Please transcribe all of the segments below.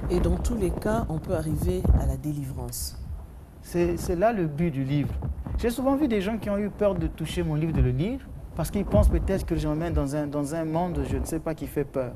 Et dans tous les cas, on peut arriver à la délivrance. C'est là le but du livre. J'ai souvent vu des gens qui ont eu peur de toucher mon livre, de le lire, parce qu'ils pensent peut-être que j'emmène dans un monde, je ne sais pas, qui fait peur.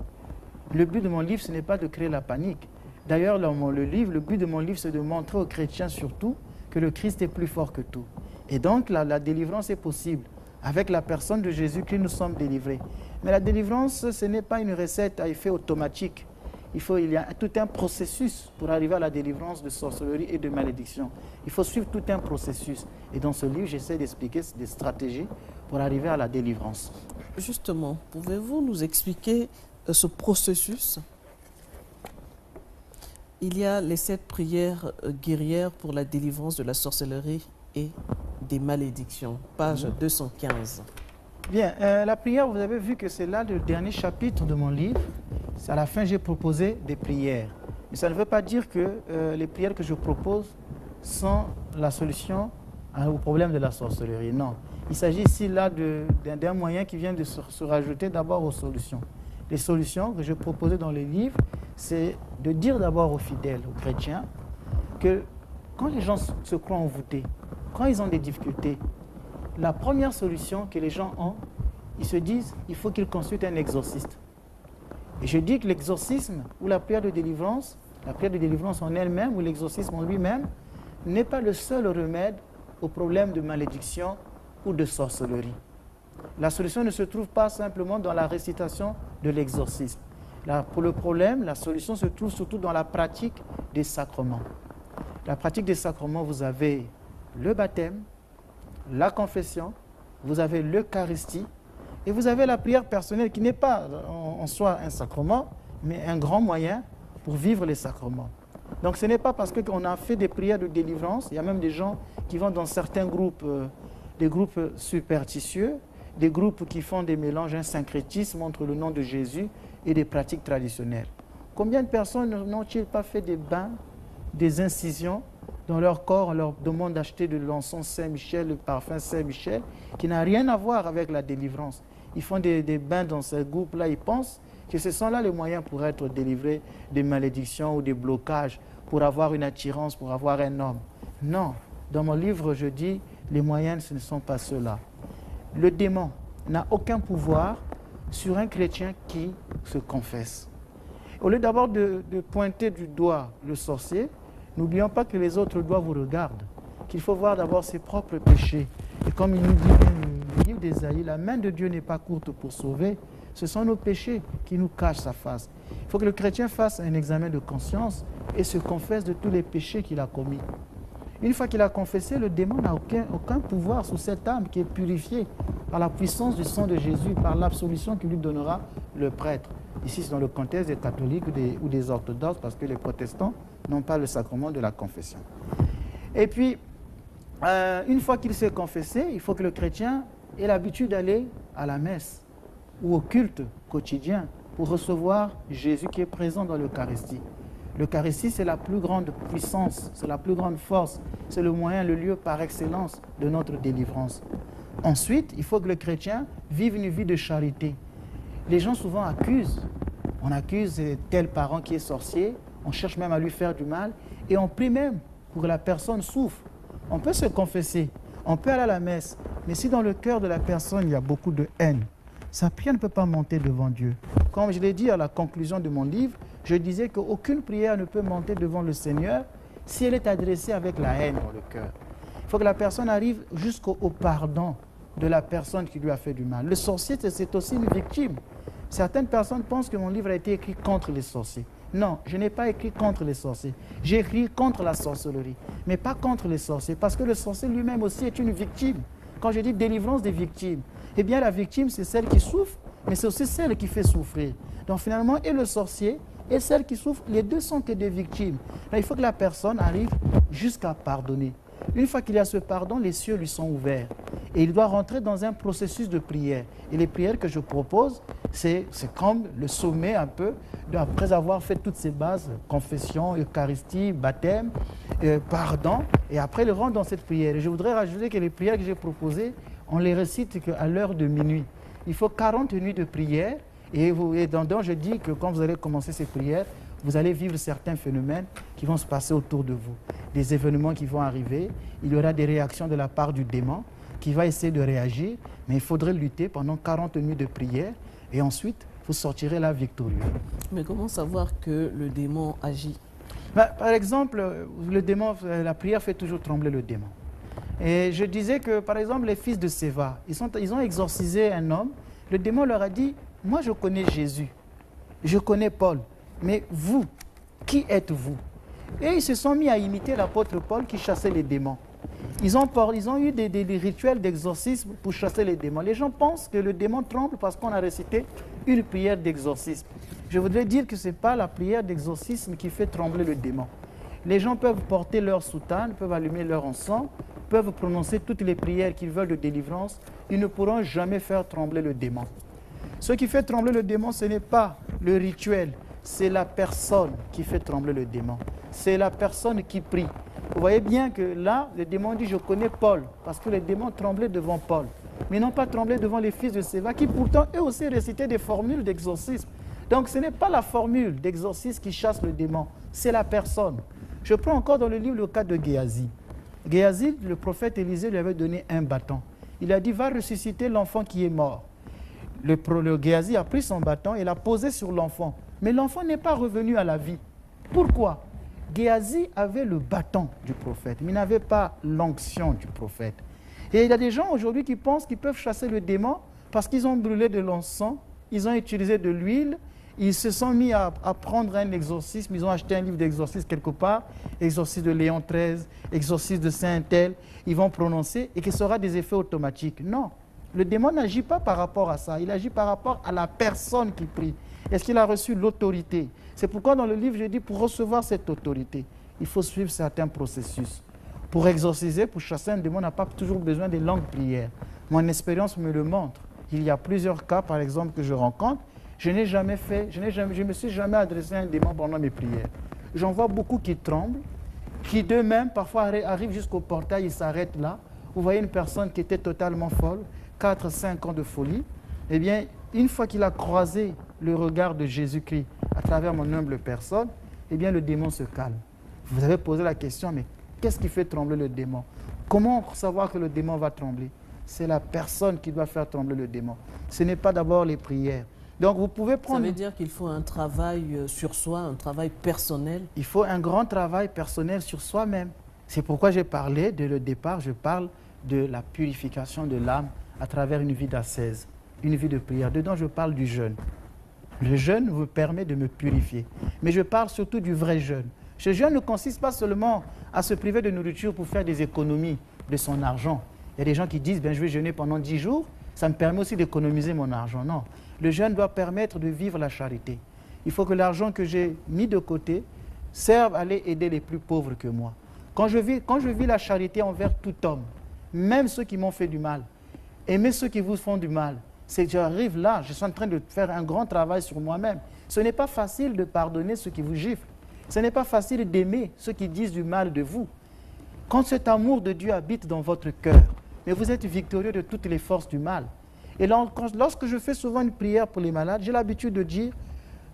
Le but de mon livre, ce n'est pas de créer la panique. D'ailleurs, dans le livre, le but de mon livre, c'est de montrer aux chrétiens surtout que le Christ est plus fort que tout. Et donc, la délivrance est possible. Avec la personne de Jésus-Christ, nous sommes délivrés. Mais la délivrance, ce n'est pas une recette à effet automatique. Il y a tout un processus pour arriver à la délivrance de sorcellerie et de malédiction. Il faut suivre tout un processus. Et dans ce livre, j'essaie d'expliquer des stratégies pour arriver à la délivrance. Justement, pouvez-vous nous expliquer ce processus? Il y a les 7 prières guerrières pour la délivrance de la sorcellerie et des malédictions, page 215. Bien, la prière, vous avez vu que c'est là le dernier chapitre de mon livre. À la fin, j'ai proposé des prières. Mais ça ne veut pas dire que les prières que je propose sont la solution au problème de la sorcellerie. Non. Il s'agit ici là d'un moyen qui vient de se rajouter d'abord aux solutions. Les solutions que je proposais dans les livres, c'est de dire d'abord aux fidèles, aux chrétiens, que quand les gens se croient envoûtés, quand ils ont des difficultés, la première solution que les gens ont, ils se disent, il faut qu'ils consultent un exorciste. Et je dis que l'exorcisme ou la prière de délivrance en elle-même ou l'exorcisme en lui-même, n'est pas le seul remède au problème de malédiction ou de sorcellerie. La solution ne se trouve pas simplement dans la récitation de l'exorcisme. Pour le problème, la solution se trouve surtout dans la pratique des sacrements. La pratique des sacrements, vous avez le baptême, la confession, vous avez l'Eucharistie, et vous avez la prière personnelle qui n'est pas en soi un sacrement, mais un grand moyen pour vivre les sacrements. Donc ce n'est pas parce qu'on a fait des prières de délivrance, il y a même des gens qui vont dans certains groupes, des groupes superstitieux, des groupes qui font des mélanges, un syncrétisme entre le nom de Jésus et des pratiques traditionnelles. Combien de personnes n'ont-ils pas fait des bains, des incisions dans leur corps, on leur demande d'acheter de l'encens Saint-Michel, le parfum Saint-Michel, qui n'a rien à voir avec la délivrance. Ils font des bains dans ce groupe-là, ils pensent que ce sont là les moyens pour être délivrés des malédictions ou des blocages, pour avoir une attirance, pour avoir un homme. Non, dans mon livre, je dis, les moyens, ce ne sont pas ceux-là. Le démon n'a aucun pouvoir sur un chrétien qui se confesse. Au lieu d'abord de pointer du doigt le sorcier, n'oublions pas que les autres doigts vous regardent, qu'il faut voir d'abord ses propres péchés. Et comme il nous dit dans le livre d'Ésaïe, la main de Dieu n'est pas courte pour sauver, ce sont nos péchés qui nous cachent sa face. Il faut que le chrétien fasse un examen de conscience et se confesse de tous les péchés qu'il a commis. Une fois qu'il a confessé, le démon n'a aucun pouvoir sur cette âme qui est purifiée par la puissance du sang de Jésus, par l'absolution que lui donnera le prêtre. Ici, c'est dans le contexte des catholiques ou des orthodoxes, parce que les protestants n'ont pas le sacrement de la confession. Et puis, une fois qu'il s'est confessé, il faut que le chrétien ait l'habitude d'aller à la messe ou au culte quotidien pour recevoir Jésus qui est présent dans l'Eucharistie. L'Eucharistie, c'est la plus grande puissance, c'est la plus grande force, c'est le moyen, le lieu par excellence de notre délivrance. Ensuite, il faut que le chrétien vive une vie de charité. Les gens souvent accusent, on accuse tel parent qui est sorcier, on cherche même à lui faire du mal et on prie même pour que la personne souffre. On peut se confesser, on peut aller à la messe, mais si dans le cœur de la personne il y a beaucoup de haine, sa prière ne peut pas monter devant Dieu. Comme je l'ai dit à la conclusion de mon livre, je disais qu'aucune prière ne peut monter devant le Seigneur si elle est adressée avec la haine dans le cœur. Il faut que la personne arrive jusqu'au pardon de la personne qui lui a fait du mal. Le sorcier, c'est aussi une victime. Certaines personnes pensent que mon livre a été écrit contre les sorciers. Non, je n'ai pas écrit contre les sorciers. J'ai écrit contre la sorcellerie, mais pas contre les sorciers, parce que le sorcier lui-même aussi est une victime. Quand je dis délivrance des victimes, eh bien la victime, c'est celle qui souffre, mais c'est aussi celle qui fait souffrir. Donc finalement, et le sorcier, et celle qui souffre, les deux sont que des victimes. Là, il faut que la personne arrive jusqu'à pardonner. Une fois qu'il y a ce pardon, les cieux lui sont ouverts. Et il doit rentrer dans un processus de prière. Et les prières que je propose, c'est comme le sommet un peu, après avoir fait toutes ces bases, confession, Eucharistie, baptême, pardon, et après il rentre dans cette prière. Et je voudrais rajouter que les prières que j'ai proposées, on les récite qu'à l'heure de minuit. Il faut 40 nuits de prière. Et dedans, je dis que quand vous allez commencer ces prières, vous allez vivre certains phénomènes qui vont se passer autour de vous. Des événements qui vont arriver, il y aura des réactions de la part du démon qui va essayer de réagir, mais il faudrait lutter pendant 40 nuits de prière et ensuite, vous sortirez là victorieux. Mais comment savoir que le démon agit? Par exemple, le démon, la prière fait toujours trembler le démon. Et je disais que, par exemple, les fils de Séva, ils ont exorcisé un homme. Le démon leur a dit, moi je connais Jésus, je connais Paul, mais vous, qui êtes-vous? Et ils se sont mis à imiter l'apôtre Paul qui chassait les démons. Ils ont eu des rituels d'exorcisme pour chasser les démons. Les gens pensent que le démon tremble parce qu'on a récité une prière d'exorcisme. Je voudrais dire que ce n'est pas la prière d'exorcisme qui fait trembler le démon. Les gens peuvent porter leur soutane, peuvent allumer leur encens, peuvent prononcer toutes les prières qu'ils veulent de délivrance. Ils ne pourront jamais faire trembler le démon. Ce qui fait trembler le démon, ce n'est pas le rituel, c'est la personne qui fait trembler le démon. C'est la personne qui prie. Vous voyez bien que là, le démon dit « je connais Paul » parce que les démons tremblaient devant Paul. Mais n'ont pas tremblé devant les fils de Séva qui pourtant eux aussi récitaient des formules d'exorcisme. Donc ce n'est pas la formule d'exorcisme qui chasse le démon, c'est la personne. Je prends encore dans le livre le cas de Géasi. Géasi, le prophète Élisée lui avait donné un bâton. Il a dit « va ressusciter l'enfant qui est mort ». Le Géasi a pris son bâton et l'a posé sur l'enfant. Mais l'enfant n'est pas revenu à la vie. Pourquoi? Géasi avait le bâton du prophète, mais il n'avait pas l'onction du prophète. Et il y a des gens aujourd'hui qui pensent qu'ils peuvent chasser le démon parce qu'ils ont brûlé de l'encens, ils ont utilisé de l'huile, ils se sont mis à prendre un exorcisme, ils ont acheté un livre d'exorcisme quelque part, exorcisme de Léon XIII, exorcisme de Saint-Tel, ils vont prononcer et que ce sera des effets automatiques. Non, le démon n'agit pas par rapport à ça, il agit par rapport à la personne qui prie. Est-ce qu'il a reçu l'autorité? C'est pourquoi dans le livre, je dis, pour recevoir cette autorité, il faut suivre certains processus. Pour exorciser, pour chasser un démon, on n'a pas toujours besoin des longues prières. Mon expérience me le montre. Il y a plusieurs cas, par exemple, que je rencontre. Je ne me suis jamais adressé à un démon pendant mes prières. J'en vois beaucoup qui tremblent, qui d'eux-mêmes, parfois, arrivent jusqu'au portail, ils s'arrêtent là. Vous voyez une personne qui était totalement folle, 4-5 ans de folie. Eh bien, une fois qu'il a croisé le regard de Jésus-Christ à travers mon humble personne, eh bien, le démon se calme. Vous avez posé la question, mais qu'est-ce qui fait trembler le démon? Comment savoir que le démon va trembler? C'est la personne qui doit faire trembler le démon. Ce n'est pas d'abord les prières. Donc, vous pouvez prendre... Ça veut dire qu'il faut un travail sur soi, un travail personnel? Il faut un grand travail personnel sur soi-même. C'est pourquoi j'ai parlé, dès le départ, je parle de la purification de l'âme à travers une vie d'ascèse, une vie de prière. Dedans, je parle du jeûne. Le jeûne vous permet de me purifier. Mais je parle surtout du vrai jeûne. Ce jeûne ne consiste pas seulement à se priver de nourriture pour faire des économies de son argent. Il y a des gens qui disent, je vais jeûner pendant 10 jours, ça me permet aussi d'économiser mon argent. Non, le jeûne doit permettre de vivre la charité. Il faut que l'argent que j'ai mis de côté serve à aller aider les plus pauvres que moi. Quand je vis la charité envers tout homme, même ceux qui m'ont fait du mal, aimez ceux qui vous font du mal, c'est que j'arrive là, je suis en train de faire un grand travail sur moi-même. Ce n'est pas facile de pardonner ceux qui vous giflent. Ce n'est pas facile d'aimer ceux qui disent du mal de vous. Quand cet amour de Dieu habite dans votre cœur, mais vous êtes victorieux de toutes les forces du mal. Et lorsque je fais souvent une prière pour les malades, j'ai l'habitude de dire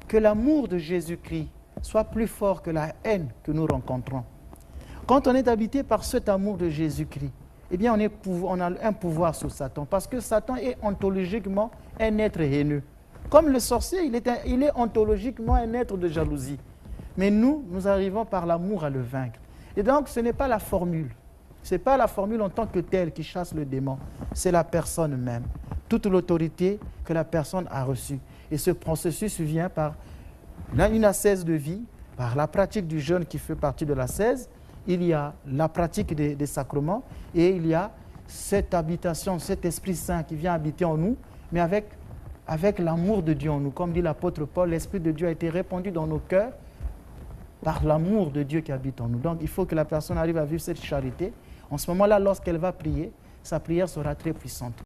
que l'amour de Jésus-Christ soit plus fort que la haine que nous rencontrons. Quand on est habité par cet amour de Jésus-Christ, eh bien on a un pouvoir sur Satan, parce que Satan est ontologiquement un être haineux. Comme le sorcier, il est ontologiquement un être de jalousie. Mais nous arrivons par l'amour à le vaincre. Et donc, ce n'est pas la formule. Ce n'est pas la formule en tant que telle qui chasse le démon. C'est la personne même. Toute l'autorité que la personne a reçue. Et ce processus vient par une ascèse de vie, par la pratique du jeûne qui fait partie de l'ascèse. Il y a la pratique des sacrements et il y a cette habitation, cet Esprit Saint qui vient habiter en nous, mais avec l'amour de Dieu en nous. Comme dit l'apôtre Paul, l'Esprit de Dieu a été répandu dans nos cœurs par l'amour de Dieu qui habite en nous. Donc, il faut que la personne arrive à vivre cette charité. En ce moment-là, lorsqu'elle va prier, sa prière sera très puissante.